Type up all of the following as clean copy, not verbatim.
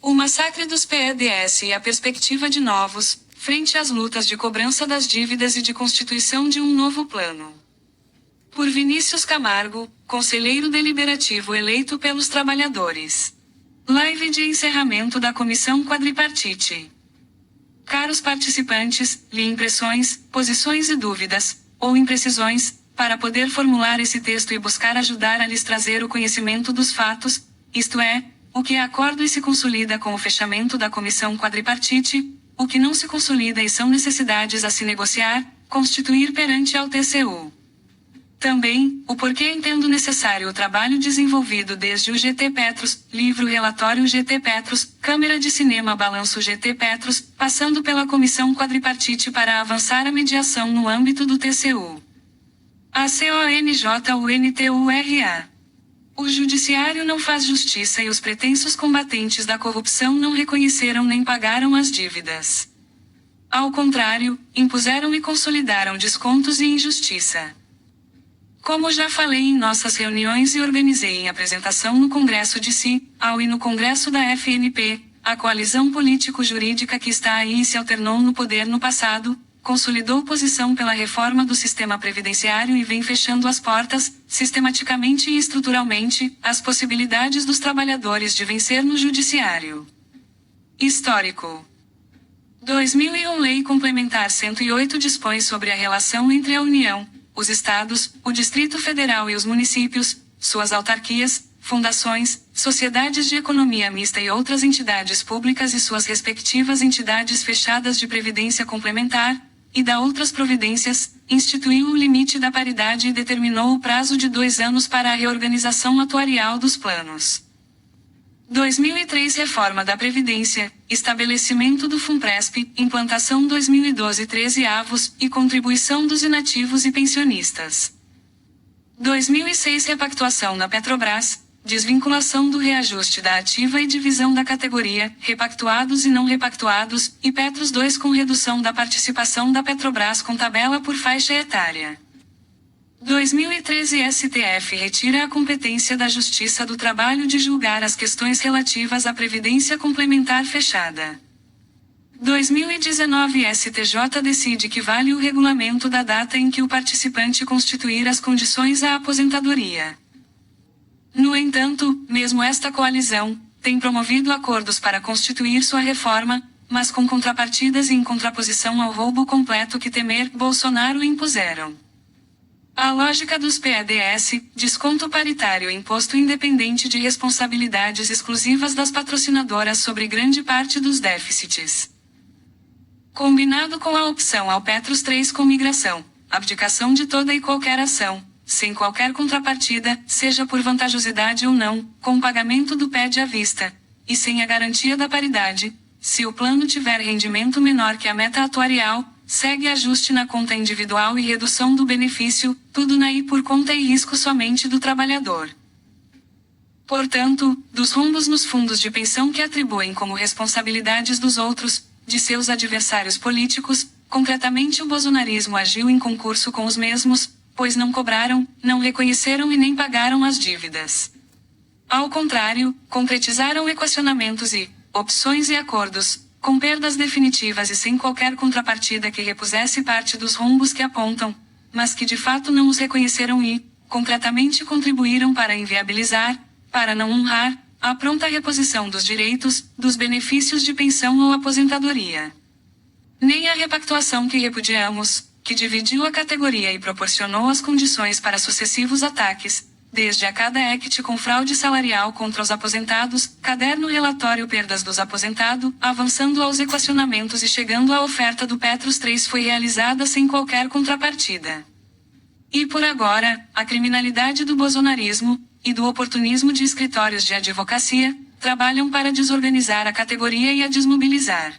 O massacre dos PEDS e a perspectiva de novos, frente às lutas de cobrança das dívidas e de constituição de um novo plano. Por Vinícius Camargo, conselheiro deliberativo eleito pelos trabalhadores. Live de encerramento da Comissão Quadripartite. Caros participantes, lhe impressões, posições e dúvidas, ou imprecisões, para poder formular esse texto e buscar ajudar a lhes trazer o conhecimento dos fatos, isto é, o que é acordo e se consolida com o fechamento da Comissão Quadripartite, o que não se consolida e são necessidades a se negociar, constituir perante ao TCU. Também, o porquê entendo necessário o trabalho desenvolvido desde o GT Petros, livro relatório GT Petros, câmera de cinema balanço GT Petros, passando pela Comissão Quadripartite para avançar a mediação no âmbito do TCU. A CONJ-UNTURA. O judiciário não faz justiça e os pretensos combatentes da corrupção não reconheceram nem pagaram as dívidas. Ao contrário, impuseram e consolidaram descontos e injustiça. Como já falei em nossas reuniões e organizei em apresentação no Congresso de CIAL e no Congresso da FNP, a coalizão político-jurídica que está aí e se alternou no poder no passado, consolidou posição pela reforma do sistema previdenciário e vem fechando as portas, sistematicamente e estruturalmente, às possibilidades dos trabalhadores de vencer no judiciário. Histórico. 2001 Lei Complementar 108 dispõe sobre a relação entre a União, os Estados, o Distrito Federal e os municípios, suas autarquias, fundações, sociedades de economia mista e outras entidades públicas e suas respectivas entidades fechadas de previdência complementar, e da outras providências, instituiu o limite da paridade e determinou o prazo de 2 anos para a reorganização atuarial dos planos. 2003 Reforma da Previdência, estabelecimento do FUNPRESP, implantação 2012 13 avos, e contribuição dos inativos e pensionistas. 2006 Repactuação na Petrobras, desvinculação do reajuste da ativa e divisão da categoria, repactuados e não repactuados, e Petros 2 com redução da participação da Petrobras com tabela por faixa etária. 2013 STF retira a competência da Justiça do Trabalho de julgar as questões relativas à Previdência Complementar fechada. 2019 STJ decide que vale o regulamento da data em que o participante constituir as condições à aposentadoria. No entanto, mesmo esta coalizão tem promovido acordos para constituir sua reforma, mas com contrapartidas e em contraposição ao roubo completo que Temer e Bolsonaro impuseram. A lógica dos PEDS, desconto paritário e imposto independente de responsabilidades exclusivas das patrocinadoras sobre grande parte dos déficits. Combinado com a opção ao Petros 3 com migração, abdicação de toda e qualquer ação, sem qualquer contrapartida, seja por vantajosidade ou não, com pagamento do PED à vista, e sem a garantia da paridade, se o plano tiver rendimento menor que a meta atuarial, segue ajuste na conta individual e redução do benefício, tudo na e por conta e risco somente do trabalhador. Portanto, dos rombos nos fundos de pensão que atribuem como responsabilidades dos outros, de seus adversários políticos, concretamente o bolsonarismo agiu em concurso com os mesmos, pois não cobraram, não reconheceram e nem pagaram as dívidas. Ao contrário, concretizaram equacionamentos e opções e acordos, com perdas definitivas e sem qualquer contrapartida que repusesse parte dos rombos que apontam, mas que de fato não os reconheceram e, concretamente contribuíram para inviabilizar, para não honrar, a pronta reposição dos direitos, dos benefícios de pensão ou aposentadoria. Nem a repactuação que repudiamos, que dividiu a categoria e proporcionou as condições para sucessivos ataques, desde a cada ECT com fraude salarial contra os aposentados, caderno relatório perdas dos aposentados, avançando aos equacionamentos e chegando à oferta do Petros 3 foi realizada sem qualquer contrapartida. E por agora, a criminalidade do bolsonarismo, e do oportunismo de escritórios de advocacia, trabalham para desorganizar a categoria e a desmobilizar.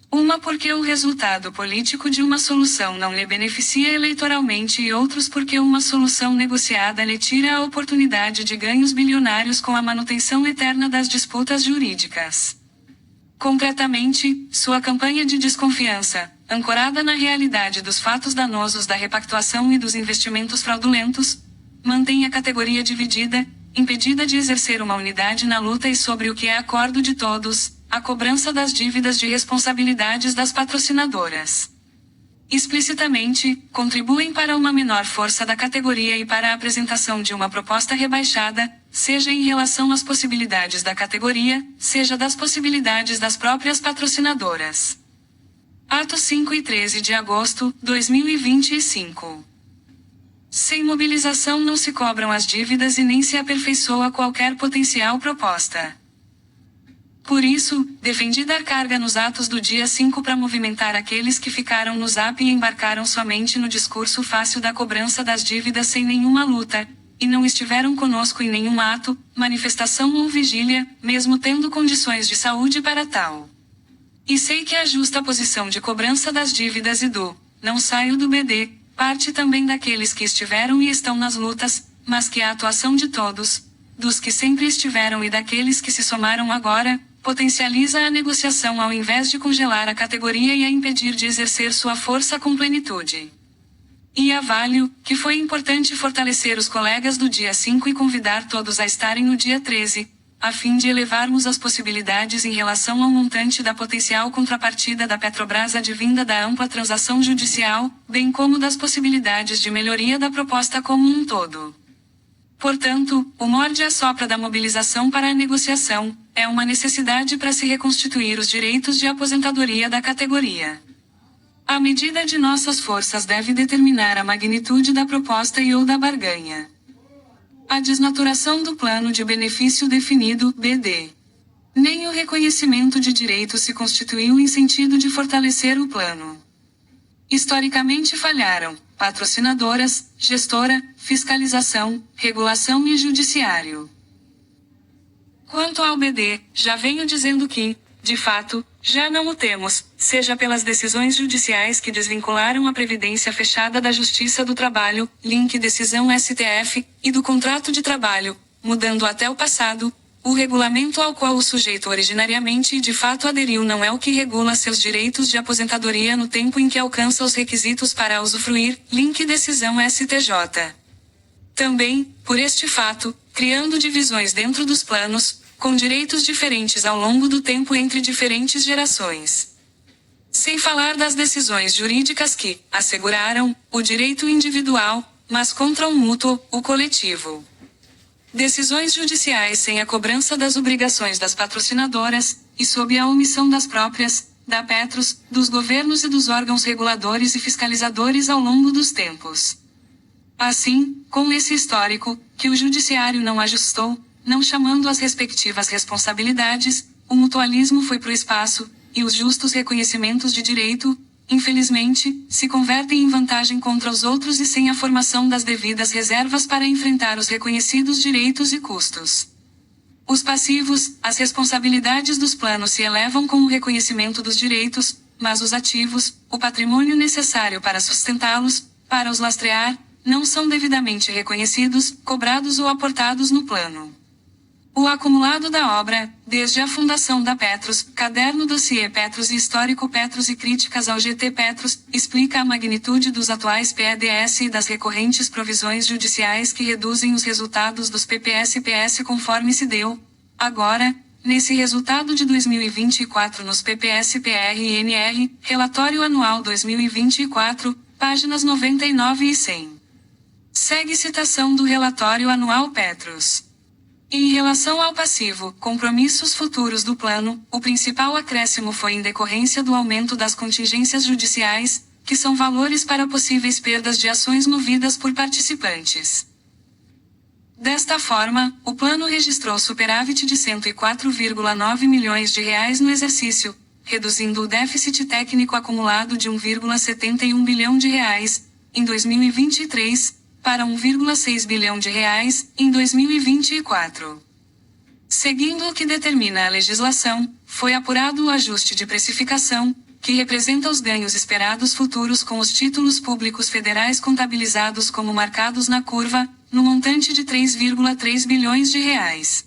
Uma porque o resultado político de uma solução não lhe beneficia eleitoralmente e outros porque uma solução negociada lhe tira a oportunidade de ganhos bilionários com a manutenção eterna das disputas jurídicas. Concretamente, sua campanha de desconfiança, ancorada na realidade dos fatos danosos da repactuação e dos investimentos fraudulentos, mantém a categoria dividida, impedida de exercer uma unidade na luta e sobre o que é acordo de todos, a cobrança das dívidas de responsabilidades das patrocinadoras. Explicitamente, contribuem para uma menor força da categoria e para a apresentação de uma proposta rebaixada, seja em relação às possibilidades da categoria, seja das possibilidades das próprias patrocinadoras. Atos 5 e 13 de agosto, 2025. Sem mobilização não se cobram as dívidas e nem se aperfeiçoa qualquer potencial proposta. Por isso, defendi dar carga nos atos do dia 5 para movimentar aqueles que ficaram no zap e embarcaram somente no discurso fácil da cobrança das dívidas sem nenhuma luta, e não estiveram conosco em nenhum ato, manifestação ou vigília, mesmo tendo condições de saúde para tal. E sei que a justa posição de cobrança das dívidas e do não saio do BD, parte também daqueles que estiveram e estão nas lutas, mas que a atuação de todos, dos que sempre estiveram e daqueles que se somaram agora, potencializa a negociação ao invés de congelar a categoria e a impedir de exercer sua força com plenitude. E avalio, que foi importante fortalecer os colegas do dia 5 e convidar todos a estarem no dia 13, a fim de elevarmos as possibilidades em relação ao montante da potencial contrapartida da Petrobras advinda da ampla transação judicial, bem como das possibilidades de melhoria da proposta como um todo. Portanto, o morde-a-sopra da mobilização para a negociação é uma necessidade para se reconstituir os direitos de aposentadoria da categoria. A medida de nossas forças deve determinar a magnitude da proposta e ou da barganha. A desnaturação do plano de benefício definido, BD. Nem o reconhecimento de direito se constituiu em sentido de fortalecer o plano. Historicamente falharam patrocinadoras, gestora, fiscalização, regulação e judiciário. Quanto ao BD, já venho dizendo que, de fato, já não o temos, seja pelas decisões judiciais que desvincularam a previdência fechada da Justiça do Trabalho, link decisão STF, e do contrato de trabalho, mudando até o passado, o regulamento ao qual o sujeito originariamente e de fato aderiu não é o que regula seus direitos de aposentadoria no tempo em que alcança os requisitos para usufruir, link decisão STJ. Também, por este fato, criando divisões dentro dos planos, com direitos diferentes ao longo do tempo entre diferentes gerações. Sem falar das decisões jurídicas que asseguraram o direito individual, mas contra o mútuo, o coletivo. Decisões judiciais sem a cobrança das obrigações das patrocinadoras, e sob a omissão das próprias, da Petros, dos governos e dos órgãos reguladores e fiscalizadores ao longo dos tempos. Assim, com esse histórico, que o judiciário não ajustou, não chamando as respectivas responsabilidades, o mutualismo foi pro espaço, e os justos reconhecimentos de direito, infelizmente, se convertem em vantagem contra os outros e sem a formação das devidas reservas para enfrentar os reconhecidos direitos e custos. Os passivos, as responsabilidades dos planos se elevam com o reconhecimento dos direitos, mas os ativos, o patrimônio necessário para sustentá-los, para os lastrear, não são devidamente reconhecidos, cobrados ou aportados no plano. O acumulado da obra, desde a fundação da Petros, caderno dossiê Petros e histórico Petros e críticas ao GT Petros, explica a magnitude dos atuais PEDS e das recorrentes provisões judiciais que reduzem os resultados dos PPS-PS conforme se deu, agora, nesse resultado de 2024 nos PPS-PR e NR, Relatório Anual 2024, páginas 99 e 100. Segue citação do Relatório Anual Petros. Em relação ao passivo, compromissos futuros do plano, o principal acréscimo foi em decorrência do aumento das contingências judiciais, que são valores para possíveis perdas de ações movidas por participantes. Desta forma, o plano registrou superávit de 104,9 milhões de reais no exercício, reduzindo o déficit técnico acumulado de 1,71 bilhão de reais, em 2023, para 1,6 bilhão de reais, em 2024. Seguindo o que determina a legislação, foi apurado o ajuste de precificação, que representa os ganhos esperados futuros com os títulos públicos federais contabilizados como marcados na curva, no montante de 3,3 bilhões de reais.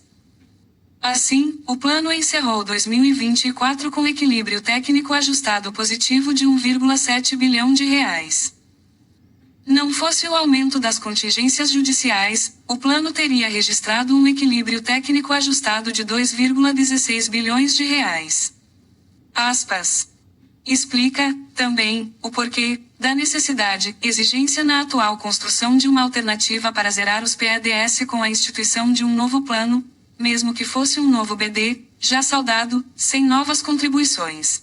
Assim, o plano encerrou 2024 com equilíbrio técnico ajustado positivo de 1,7 bilhão de reais. Não fosse o aumento das contingências judiciais, o plano teria registrado um equilíbrio técnico ajustado de 2,16 bilhões de reais. Aspas. Explica, também, o porquê da necessidade, exigência na atual construção de uma alternativa para zerar os PADS com a instituição de um novo plano, mesmo que fosse um novo BD, já saldado, sem novas contribuições.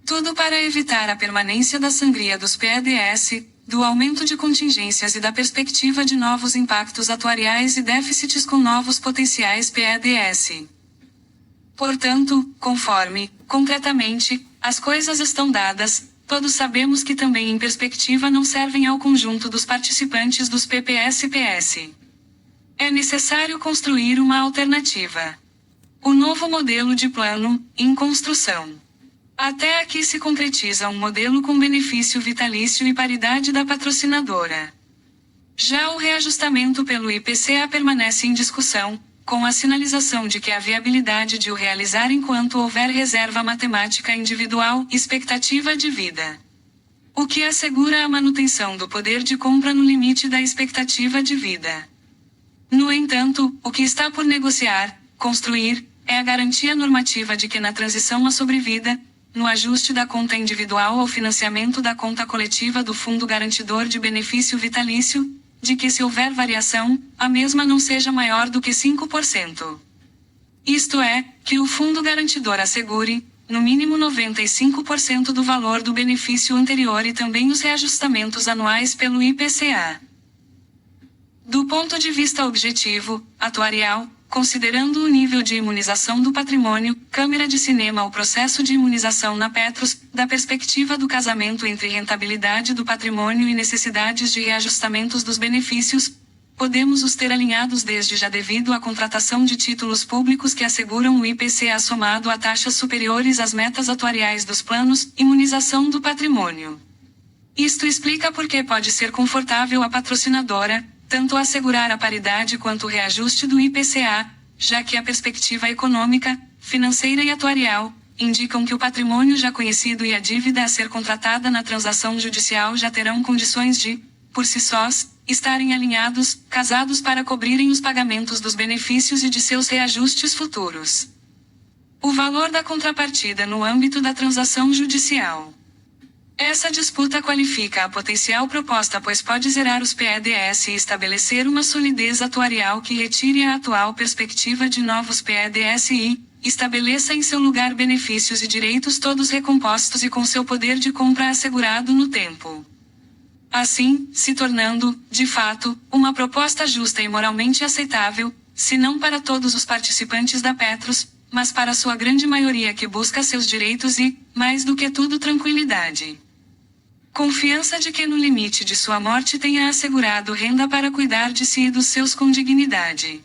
Tudo para evitar a permanência da sangria dos PADS, do aumento de contingências e da perspectiva de novos impactos atuariais e déficits com novos potenciais PADS. Portanto, conforme, concretamente, as coisas estão dadas, todos sabemos que também em perspectiva não servem ao conjunto dos participantes dos PPS-PS. É necessário construir uma alternativa. O novo modelo de plano, em construção. Até aqui se concretiza um modelo com benefício vitalício e paridade da patrocinadora. Já o reajustamento pelo IPCA permanece em discussão, com a sinalização de que a viabilidade de o realizar enquanto houver reserva matemática individual, expectativa de vida. O que assegura a manutenção do poder de compra no limite da expectativa de vida. No entanto, o que está por negociar, construir, é a garantia normativa de que na transição à sobrevida, no ajuste da conta individual ao financiamento da conta coletiva do Fundo Garantidor de Benefício Vitalício, de que se houver variação, a mesma não seja maior do que 5%. Isto é, que o Fundo Garantidor assegure, no mínimo 95% do valor do benefício anterior e também os reajustamentos anuais pelo IPCA. Do ponto de vista objetivo, atuarial, considerando o nível de imunização do patrimônio, câmara de cinema. O processo de imunização na Petros, da perspectiva do casamento entre rentabilidade do patrimônio e necessidades de reajustamentos dos benefícios, podemos os ter alinhados desde já devido à contratação de títulos públicos que asseguram o IPCA somado a taxas superiores às metas atuariais dos planos, imunização do patrimônio. Isto explica por que pode ser confortável a patrocinadora, tanto assegurar a paridade quanto o reajuste do IPCA, já que a perspectiva econômica, financeira e atuarial, indicam que o patrimônio já conhecido e a dívida a ser contratada na transação judicial já terão condições de, por si sós, estarem alinhados, casados para cobrirem os pagamentos dos benefícios e de seus reajustes futuros. O valor da contrapartida no âmbito da transação judicial. Essa disputa qualifica a potencial proposta pois pode zerar os PADS e estabelecer uma solidez atuarial que retire a atual perspectiva de novos PADS e estabeleça em seu lugar benefícios e direitos todos recompostos e com seu poder de compra assegurado no tempo. Assim, se tornando, de fato, uma proposta justa e moralmente aceitável, se não para todos os participantes da Petros, mas para sua grande maioria que busca seus direitos e, mais do que tudo, tranquilidade. Confiança de que no limite de sua morte tenha assegurado renda para cuidar de si e dos seus com dignidade.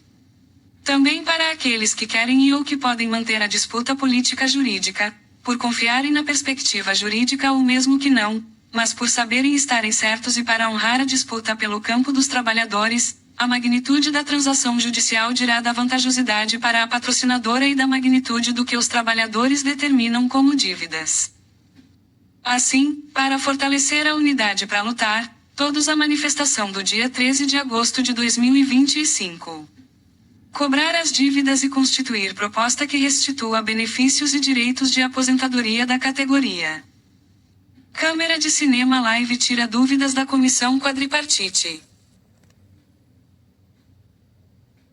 Também para aqueles que querem e ou que podem manter a disputa política jurídica, por confiarem na perspectiva jurídica ou mesmo que não, mas por saberem estarem certos e para honrar a disputa pelo campo dos trabalhadores, a magnitude da transação judicial dirá da vantajosidade para a patrocinadora e da magnitude do que os trabalhadores determinam como dívidas. Assim, para fortalecer a unidade para lutar, todos a manifestação do dia 13 de agosto de 2025. Cobrar as dívidas e constituir proposta que restitua benefícios e direitos de aposentadoria da categoria. Câmara de Cinema Live tira dúvidas da Comissão Quadripartite.